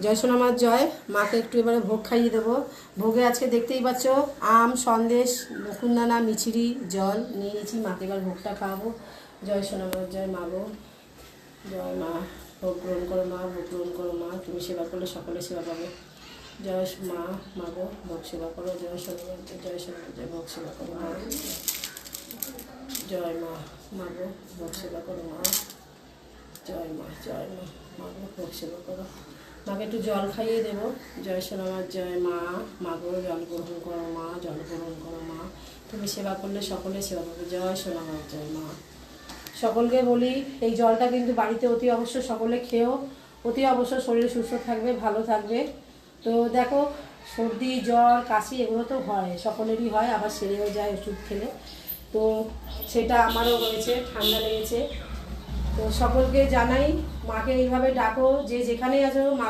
জয় সোনামার জয়। মাকে একটু এবারে ভোগ খাইয়ে দেবো। ভোগে আজকে দেখতেই পাচ্ছ আম, সন্দেশ, মুকুন্দানা, মিছরি, জল নিয়ে নিয়েছি। মাকে এবার ভোগটা খাওয়াবো। জয় সোনামার জয়। মা গো জয়। মা ভোগ গ্রহণ করো মা, ভোগ গ্রহণ করো মা। তুমি সেবা করলে সকলে সেবা পাবে। জয় মা। মা গো ভোগ সেবা করো। জয় সোনামার জয়। জয় সোনামার জয়। ভোগ সেবা করো মা। জয় মা। মা গো ভোগ সেবা করো মা। জয় মা। জয় মা। মা গো ভোগ সেবা করো। মাকে একটু জল খাইয়ে দেবো। জয় সোনামার জয়। মা মা গো জল গ্রহণ করো মা, জল গ্রহণ করো মা। তুমি সেবা করলে সকলে সেবা করবে। জয় সোনামার জয়। মা সকলকে বলি এই জলটা কিন্তু বাড়িতে অতি অবশ্য সকলে খেয়েও, অতি অবশ্য শরীর সুস্থ থাকবে, ভালো থাকবে। তো দেখো সর্দি, জ্বর, কাশি এগুলো তো হয়, সকলেরই হয়, আবার সেরেও যায় ওষুধ খেলে। তো সেটা আমারও হয়েছে, ঠান্ডা লেগেছে। তো সকলকে জানাই মাকে এইভাবে ডাকো, যে যেখানেই আছো মা